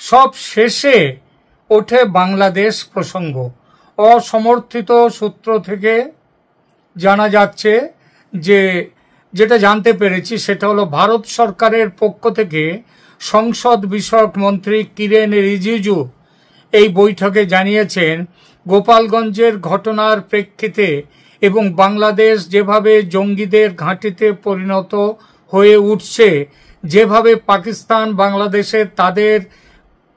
সব শেষে ওঠে বাংলাদেশ প্রসঙ্গ। অসমর্থিত সূত্র থেকে জানা যাচ্ছে যে, যেটা জানতে পেরেছি সেটা হলো, ভারত সরকারের পক্ষ থেকে সংসদ বিষয়ক মন্ত্রী কিরেন রিজিজু এই বৈঠকে জানিয়েছেন, গোপালগঞ্জের ঘটনার প্রেক্ষিতে এবং বাংলাদেশ যেভাবে জঙ্গিদের ঘাঁটিতে পরিণত হয়ে উঠছে, যেভাবে পাকিস্তান বাংলাদেশে তাদের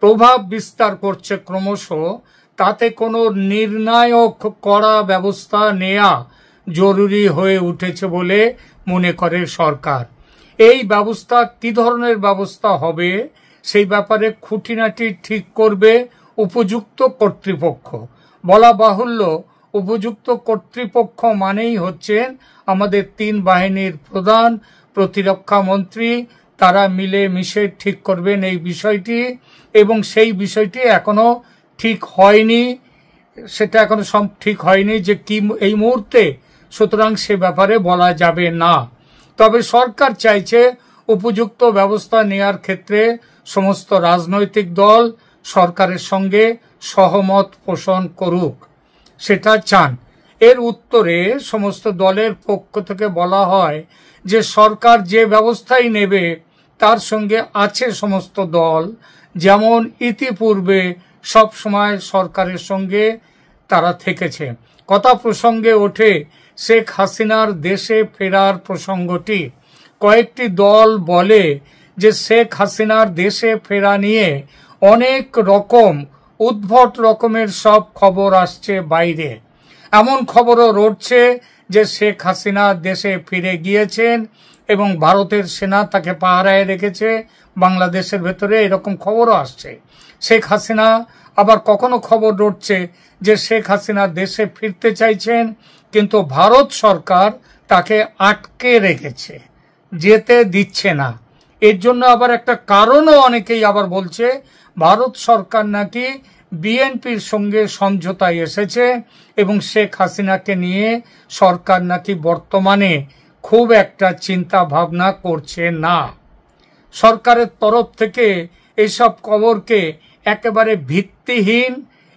প্রভাব বিস্তার করছে ক্রমশ, তাতে কোনো নির্ণায়ক কড়া ব্যবস্থা নেওয়া জরুরি হয়ে উঠেছে বলে মনে করে সরকার। এই ব্যবস্থা কি ধরনের ব্যবস্থা হবে সেই ব্যাপারে খুঁটিনাটি ঠিক করবে উপযুক্ত কর্তৃপক্ষ। বলা বাহুল্য, উপযুক্ত কর্তৃপক্ষ মানেই হচ্ছেন আমাদের 3 বাহিনীর প্রধান, প্রতিরক্ষা মন্ত্রী। তারা মিলে মিশে ঠিক করবেন এই বিষয়টি, এবং সেই বিষয়টি এখনো ঠিক হয়নি, সেটা এখনো ঠিক হয়নি যে কি এই মুহূর্তে, সুতরাং সে ব্যাপারে বলা যাবে না। তবে সরকার চাইছে উপযুক্ত ব্যবস্থা নেওয়ার ক্ষেত্রে সমস্ত রাজনৈতিক দল সরকারের সঙ্গে সহমত পোষণ করুক, সেটা চান। এর উত্তরে সমস্ত দলের পক্ষ থেকে বলা হয় যে সরকার যে ব্যবস্থাই নেবে তার সঙ্গে আছে সমস্ত দল, যেমন ইতিপূর্বে সব সময় সরকারের সঙ্গে তারা থেকেছে। কথা প্রসঙ্গে ওঠে শেখ হাসিনার দেশে ফেরার প্রসঙ্গটি। কয়েকটি দল বলে যে শেখ হাসিনার দেশে ফেরা নিয়ে অনেক রকম উদ্ভট রকমের সব খবর আসছে বাইরে। এমন খবরও রটছে যে শেখ হাসিনা দেশে ফিরে গিয়েছেন এবং ভারতের সেনা তাকে পাহারায় রেখেছে বাংলাদেশের ভেতরে, এরকম খবরও আসছে। শেখ হাসিনা আবার কখনো খবর রটছে যে শেখ হাসিনা দেশে ফিরতে চাইছেন, কিন্তু ভারত সরকার তাকে আটকে রেখেছে, যেতে দিচ্ছে না। এর জন্য আবার একটা কারণও অনেকেই আবার বলছে, ভারত সরকার নাকি বিএনপির সঙ্গে সমঝোতায় এসেছে এবং শেখ হাসিনাকে নিয়ে সরকার নাকি বর্তমানে খুব একটা চিন্তা ভাবনা করছে না। সরকারের তরফ থেকে এইসব খবরকে একেবারে ভিত্তিহীন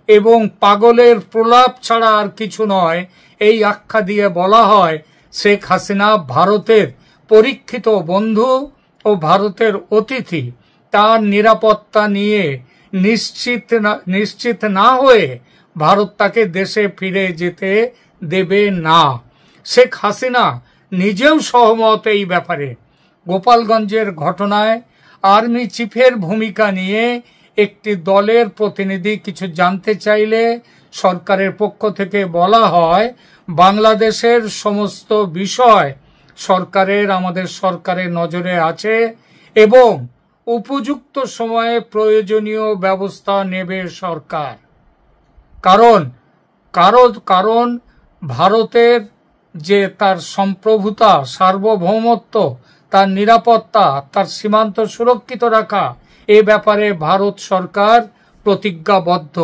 এবং পাগলের প্রলাপ ছাড়া আর কিছু নয় এই আখ্যা দিয়ে বলা হয়, শেখ হাসিনা ভারতের পরীক্ষিত বন্ধু ও ভারতের অতিথি। তার নিরাপত্তা নিয়ে নিশ্চিত না হয়ে ভারত তাকে দেশে ফিরে যেতে দেবে না। শেখ হাসিনা নিজেও সহমত এই ব্যাপারে। গোপালগঞ্জের ঘটনায় আর্মি চিফের ভূমিকা নিয়ে একটি দলের প্রতিনিধি কিছু জানতে চাইলে সরকারের পক্ষ থেকে বলা হয়, বাংলাদেশের সমস্ত বিষয় আমাদের সরকারের নজরে আছে এবং উপযুক্ত সময়ে প্রয়োজনীয় ব্যবস্থা নেবে সরকার। কারণ ভারতের যে তার সম্প্রভুতা, সার্বভৌমত্ব, তার নিরাপত্তা, তার সীমান্ত সুরক্ষিত রাখা, এ ব্যাপারে ভারত সরকার প্রতিজ্ঞাবদ্ধ।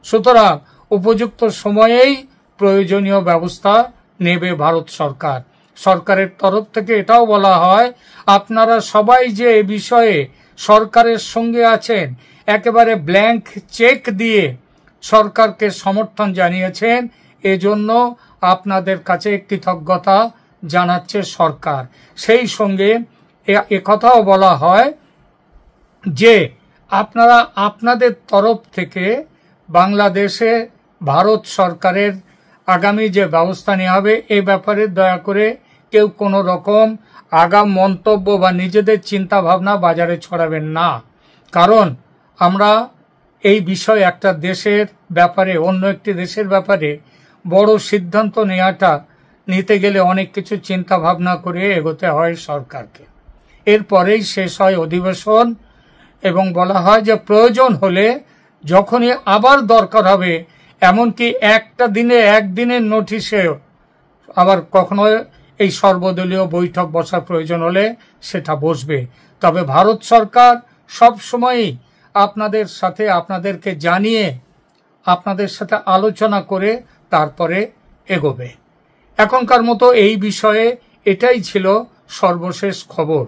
সুতরাং উপযুক্ত সময়েই প্রয়োজনীয় ব্যবস্থা নেবে ভারত সরকার। সরকারের তরফ থেকে এটাও বলা হয়, আপনারা সবাই যে এ বিষয়ে সরকারের সঙ্গে আছেন, একেবারে ব্ল্যাঙ্ক চেক দিয়ে সরকারকে সমর্থন জানিয়েছেন, এজন্য আপনাদের কাছে কৃতজ্ঞতা জানাচ্ছে সরকার। সেই সঙ্গে একথাও বলা হয় যে আপনারা আপনাদের তরফ থেকে বাংলাদেশে ভারত সরকারের আগামী যে ব্যবস্থা নেওয়া হবে এ ব্যাপারে দয়া করে কেউ কোনো রকম আগাম মন্তব্য বা নিজেদের চিন্তা ভাবনা বাজারে ছড়াবেন না। কারণ আমরা এই বিষয় একটা দেশের ব্যাপারে, অন্য একটি দেশের ব্যাপারে বড় সিদ্ধান্ত নিতে গেলে অনেক কিছু চিন্তা ভাবনা করে এগোতে হয় সরকারকে। এরপরেই শেষ হয় অধিবেশন এবং বলা হয় যে প্রয়োজন হলে যখনই আবার দরকার হবে, এমনকি একদিনের নোটিশে আবার কখনো এই সর্বদলীয় বৈঠক বসার প্রয়োজন হলে সেটা বসবে। তবে ভারত সরকার সব সময়ই আপনাদের সাথে, আপনাদেরকে জানিয়ে, আপনাদের সাথে আলোচনা করে তারপরে এগোবে। এখনকার মতো এই বিষয়ে এটাই ছিল সর্বশেষ খবর।